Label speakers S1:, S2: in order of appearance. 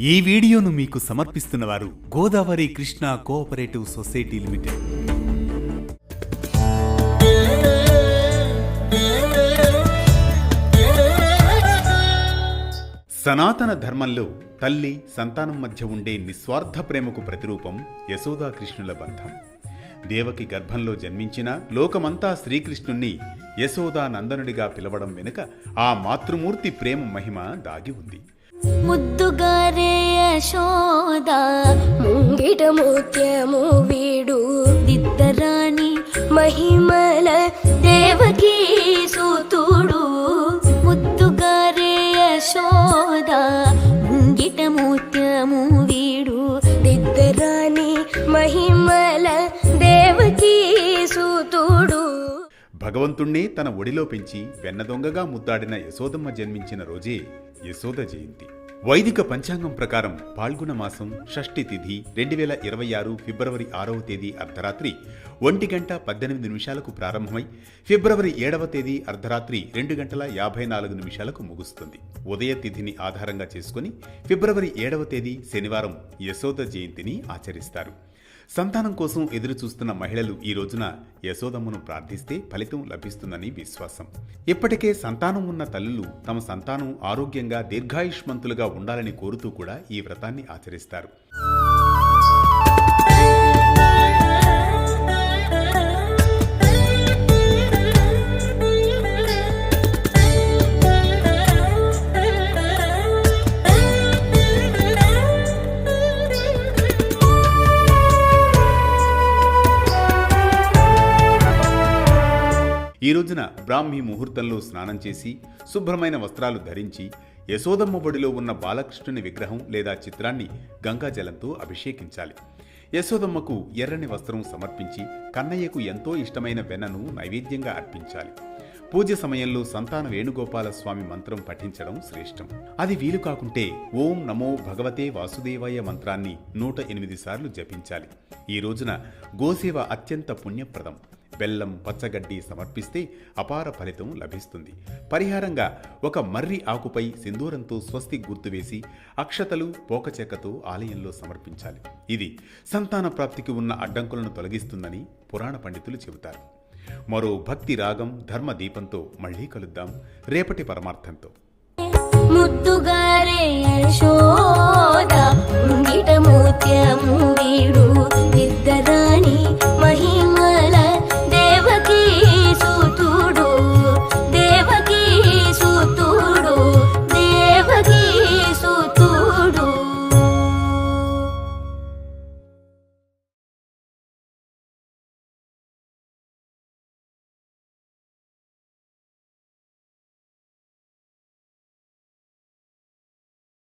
S1: ఈ వీడియోను మీకు సమర్పిస్తున్నవారు Godavari Krishna cooperative society limited. సనాతన ధర్మంలో తల్లి సంతానం మధ్య ఉండే నిస్వార్థ ప్రేమకు ప్రతిరూపం యశోదా కృష్ణుల బంధం. దేవకి గర్భంలో జన్మించిన లోకమంతా శ్రీకృష్ణుణ్ణి యశోదా నందనుడిగా పిలవడం వెనుక ఆ మాతృమూర్తి ప్రేమ మహిమ దాగి ఉంది.
S2: ముద్దుగారే యశోద ముంగిట ముత్యము వీడు దిద్దరాని మహిమల దేవకీ సూతుడు. ముద్దుగారే యశోద ముంగిట ముత్యము వీడు దిద్దరాని మహిమల దేవకీ సూతుడు.
S1: భగవంతుణ్ణి తన ఒడిలో పెంచి వెన్నదొంగగా ముద్దాడిన యశోదమ్మ జన్మించిన రోజే యశోద జయంతి. వైదిక పంచాంగం ప్రకారం పాల్గొన మాసం షష్ఠి తిథి 2026 ఫిబ్రవరి 6వ తేదీ అర్ధరాత్రి 1:18 ప్రారంభమై ఫిబ్రవరి 7వ తేదీ అర్ధరాత్రి 2:54 ముగుస్తుంది. ఉదయ తిథిని ఆధారంగా చేసుకుని ఫిబ్రవరి 7వ తేదీ శనివారం యశోద జయంతిని ఆచరిస్తారు. సంతానం కోసం ఎదురు చూస్తున్న మహిళలు ఈ రోజున యశోదమ్మను ప్రార్థిస్తే ఫలితం లభిస్తుందని విశ్వాసం. ఇప్పటికే సంతానం ఉన్న తల్లులు తమ సంతానం ఆరోగ్యంగా దీర్ఘాయుష్మంతులుగా ఉండాలని కోరుతూ కూడా ఈ వ్రతాన్ని ఆచరిస్తారు. ఈ రోజున బ్రాహ్మీ ముహూర్తంలో స్నానం చేసి శుభ్రమైన వస్త్రాలు ధరించి యశోదమ్మ బడిలో ఉన్న బాలకృష్ణుని విగ్రహం లేదా చిత్రాన్ని గంగాజలంతో అభిషేకించాలి. యశోదమ్మకు ఎర్రని వస్త్రం సమర్పించి కన్నయ్యకు ఎంతో ఇష్టమైన వెన్నను నైవేద్యంగా అర్పించాలి. పూజ సమయంలో సంతాన వేణుగోపాల స్వామి మంత్రం పఠించడం శ్రేష్టం. అది వీలు కాకుంటే ఓం నమో భగవతే వాసుదేవాయ మంత్రాన్ని 108 సార్లు జపించాలి. ఈ రోజున గోసేవ అత్యంత పుణ్యప్రదం. బెల్లం, పచ్చగడ్డి సమర్పిస్తే అపార ఫలితం లభిస్తుంది. పరిహారంగా ఒక మర్రి ఆకుపై సింధూరంతో స్వస్తి గుర్తు వేసి అక్షతలు, పోకచెక్కతో ఆలయంలో సమర్పించాలి. ఇది సంతాన ప్రాప్తికి ఉన్న అడ్డంకులను తొలగిస్తుందని పురాణ పండితులు చెబుతారు. మరో భక్తి రాగం, ధర్మ దీపంతో మళ్లీ కలుద్దాం రేపటి పరమార్థంతో.
S2: ముద్దుగా